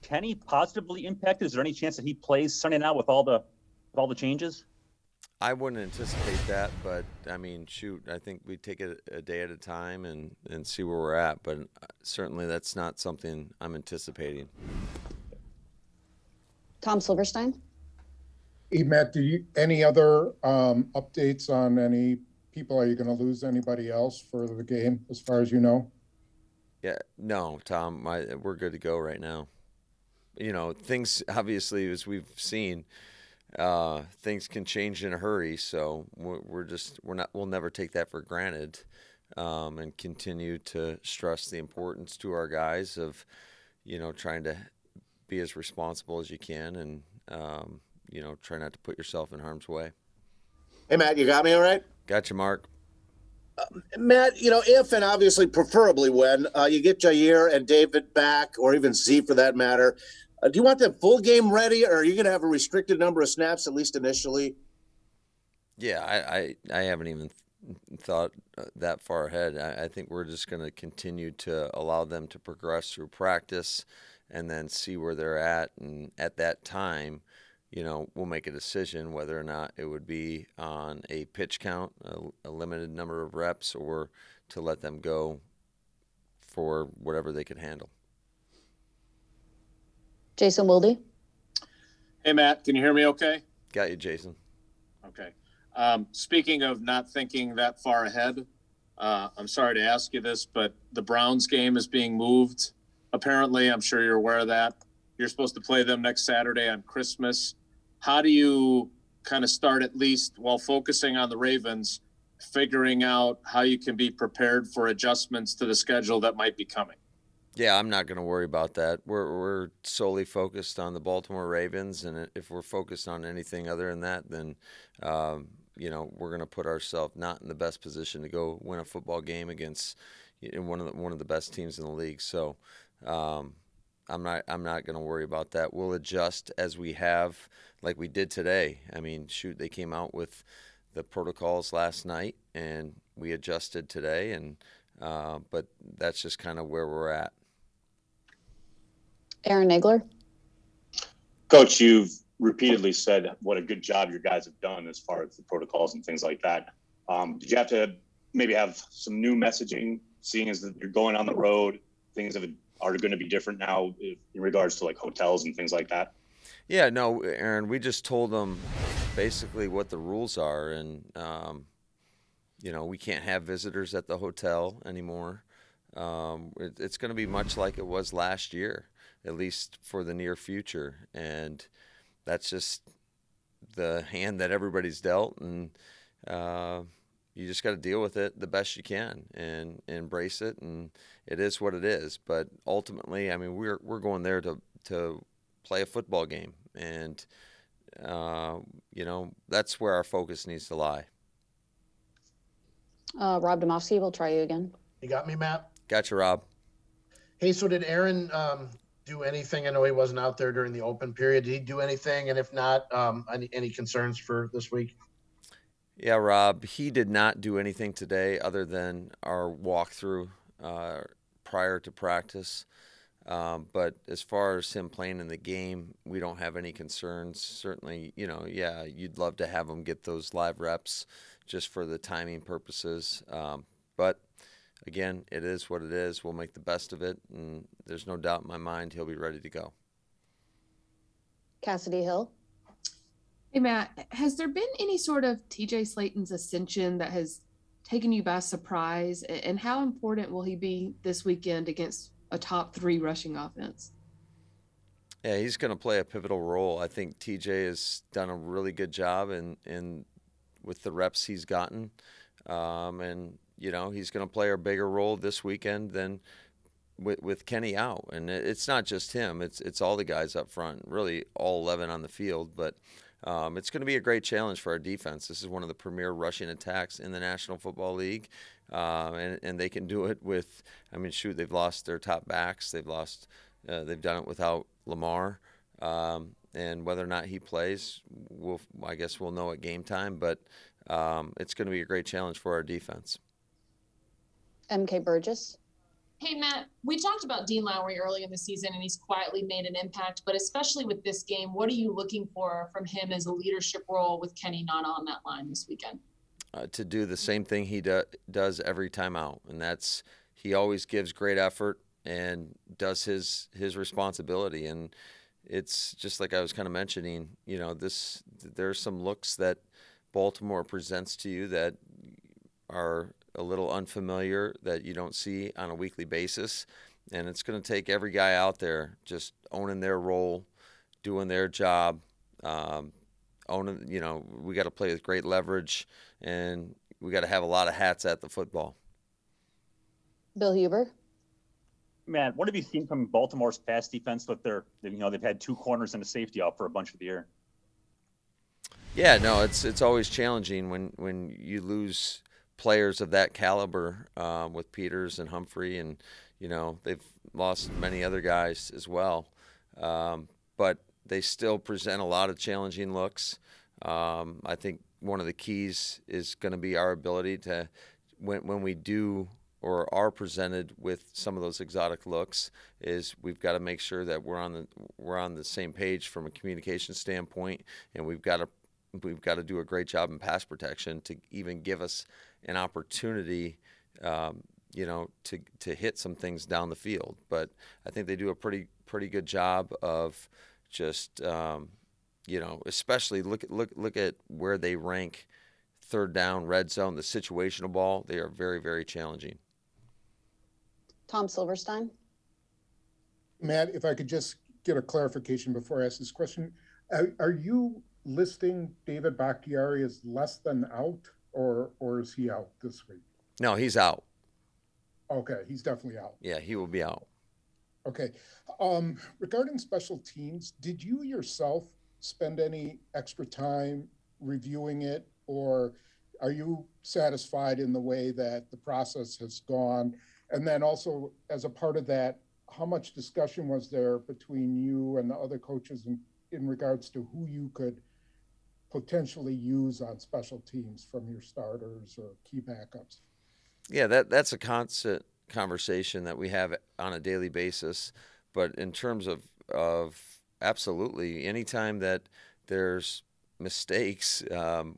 Kenny positively impacted? Is there any chance that he plays Sunday night with all the changes? I wouldn't anticipate that, but I mean, shoot, I think we take it a day at a time and see where we're at. But certainly, that's not something I'm anticipating. Tom Silverstein. Hey, Matt, any other updates on any people? Are you going to lose anybody else for the game, as far as you know? Yeah, no, Tom, we're good to go right now. Things obviously, as we've seen, things can change in a hurry. So we'll never take that for granted, and continue to stress the importance to our guys of, trying to be as responsible as you can and, try not to put yourself in harm's way. Hey, Matt, you got me all right? Gotcha, Mark. Matt, if and obviously preferably when you get Jair and David back, or even Z for that matter, do you want them full game ready, or are you going to have a restricted number of snaps, at least initially? Yeah, I haven't even thought that far ahead. I think we're just going to continue to allow them to progress through practice and then see where they're at. And at that time, we'll make a decision whether or not it would be on a pitch count, a limited number of reps, or to let them go for whatever they could handle. Jason Wilde. Hey, Matt, can you hear me okay? Got you, Jason. Okay. Speaking of not thinking that far ahead, I'm sorry to ask you this, but the Browns game is being moved. Apparently, I'm sure you're aware of that. You're supposed to play them next Saturday on Christmas. How do you kind of start, at least while focusing on the Ravens, figuring out how you can be prepared for adjustments to the schedule that might be coming? Yeah, I'm not going to worry about that. We're solely focused on the Baltimore Ravens, and if we're focused on anything other than that, then we're going to put ourselves not in the best position to go win a football game against one of the best teams in the league. So I'm not going to worry about that. We'll adjust as we have, like we did today. I mean, shoot, they came out with the protocols last night, and we adjusted today, and but that's just kind of where we're at. Aaron Nagler. Coach, you've repeatedly said what a good job your guys have done as far as the protocols and things like that. Did you have to maybe have some new messaging, seeing as that you're going on the road, things are going to be different now in regards to like hotels and things like that? Yeah, no, Aaron, we just told them basically what the rules are, and we can't have visitors at the hotel anymore. It's going to be much like it was last year, at least for the near future, and that's just the hand that everybody's dealt, and you just got to deal with it the best you can and embrace it, and it is what it is. But ultimately, I mean, we're going there to play a football game, and that's where our focus needs to lie. Rob Domofsky, we'll try you again. You got me, Matt? Gotcha, Rob. Hey, so did Aaron do anything? I know he wasn't out there during the open period. Did he do anything? And if not, any concerns for this week? Yeah, Rob, he did not do anything today other than our walkthrough prior to practice. But as far as him playing in the game, we don't have any concerns. Certainly, you'd love to have him get those live reps just for the timing purposes. But again, it is what it is. We'll make the best of it, and there's no doubt in my mind he'll be ready to go. Cassidy Hill. Hey, Matt, has there been any sort of TJ Slayton's ascension that has taken you by surprise? And how important will he be this weekend against a top 3 rushing offense? Yeah, he's going to play a pivotal role. I think TJ has done a really good job in with the reps he's gotten. And, he's going to play a bigger role this weekend than with Kenny out. And it's not just him. It's all the guys up front, really all 11 on the field. But it's going to be a great challenge for our defense. This is one of the premier rushing attacks in the National Football League. And they can do it with, they've lost their top backs. They've done it without Lamar. And whether or not he plays, I guess we'll know at game time. But it's going to be a great challenge for our defense. MK Burgess. Hey, Matt, we talked about Dean Lowry early in the season, and he's quietly made an impact. But especially with this game, what are you looking for from him as a leadership role with Kenny not on that line this weekend? To do the same thing he does every time out, and that's he always gives great effort and does his responsibility. And it's just like I was kind of mentioning, there's some looks that Baltimore presents to you that are a little unfamiliar, that you don't see on a weekly basis. And it's going to take every guy out there just owning their role, doing their job, we got to play with great leverage, and we got to have a lot of hats at the football. Bill Huber. Man, what have you seen from Baltimore's pass defense with they've had 2 corners and a safety out for a bunch of the year? Yeah, no, it's always challenging when you lose players of that caliber, with Peters and Humphrey, and they've lost many other guys as well, but they still present a lot of challenging looks. I think one of the keys is going to be our ability to, when we do or are presented with some of those exotic looks, is we've got to make sure that we're on the same page from a communication standpoint, and we've got to do a great job in pass protection to even give us an opportunity, to hit some things down the field. But I think they do a pretty good job of just, especially look at where they rank third down, red zone, the situational ball. They are very, very challenging. Tom Silverstein. Matt, if I could just get a clarification before I ask this question. Are you listing David Bakhtiari as less than out, or is he out this week? No, he's out. Okay, he's definitely out. Yeah, he will be out. Okay. Regarding special teams, did you yourself spend any extra time reviewing it, or are you satisfied in the way that the process has gone? And then also, as a part of that, how much discussion was there between you and the other coaches in regards to who you could potentially use on special teams from your starters or key backups? Yeah, that's a constant conversation that we have on a daily basis. But in terms of absolutely, anytime that there's mistakes,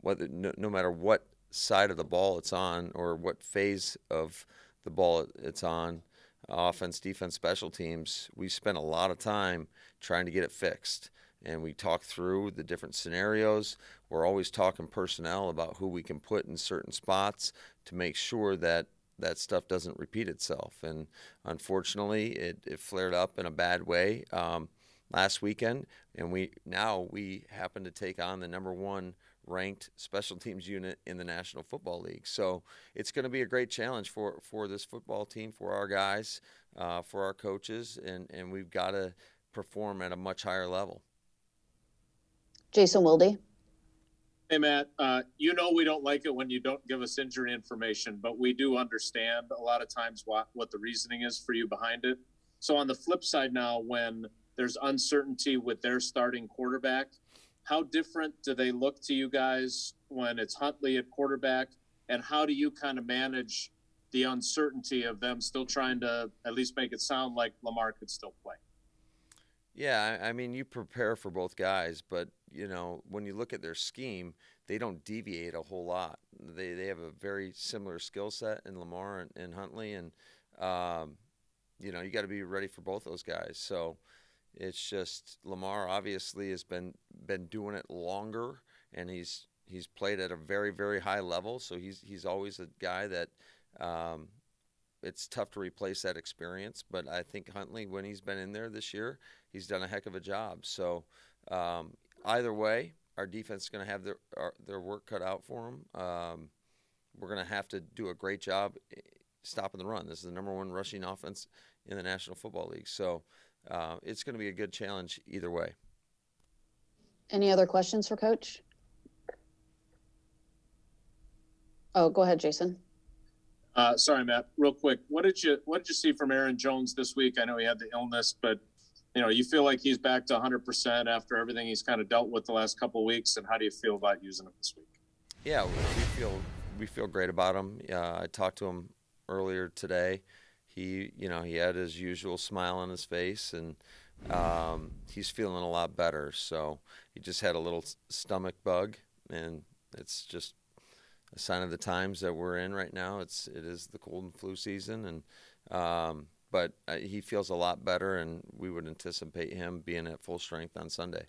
whether no matter what side of the ball it's on or what phase of the ball it's on, offense, defense, special teams, we spend a lot of time trying to get it fixed. And we talk through the different scenarios. We're always talking personnel about who we can put in certain spots to make sure that that stuff doesn't repeat itself. And unfortunately, it flared up in a bad way last weekend. And we happen to take on the #1 ranked special teams unit in the National Football League. So it's going to be a great challenge for this football team, for our guys, for our coaches, and we've got to perform at a much higher level. Jason Wilde. Hey, Matt, we don't like it when you don't give us injury information, but we do understand a lot of times what the reasoning is for you behind it. So on the flip side now, when there's uncertainty with their starting quarterback, how different do they look to you guys when it's Huntley at quarterback? And how do you kind of manage the uncertainty of them still trying to at least make it sound like Lamar could still play? Yeah, I mean, you prepare for both guys, but, when you look at their scheme, they don't deviate a whole lot. They have a very similar skill set in Lamar and Huntley, and, you got to be ready for both those guys. So it's just Lamar obviously has been doing it longer, and he's played at a very, very high level, so he's always a guy that it's tough to replace that experience. But I think Huntley, when he's been in there this year, he's done a heck of a job. So either way, our defense is going to have their work cut out for them. We're going to have to do a great job stopping the run. This is the #1 rushing offense in the National Football League. So it's going to be a good challenge either way. Any other questions for Coach? Oh, go ahead, Jason. Sorry, Matt, real quick. What did you see from Aaron Jones this week? I know he had the illness, but you feel like he's back to 100% after everything he's kind of dealt with the last couple of weeks. And how do you feel about using him this week? Yeah, we feel great about him. I talked to him earlier today. he had his usual smile on his face, and he's feeling a lot better. So he just had a little stomach bug, and it's just a sign of the times that we're in right now. It is the cold and flu season, and but he feels a lot better, and we would anticipate him being at full strength on Sunday.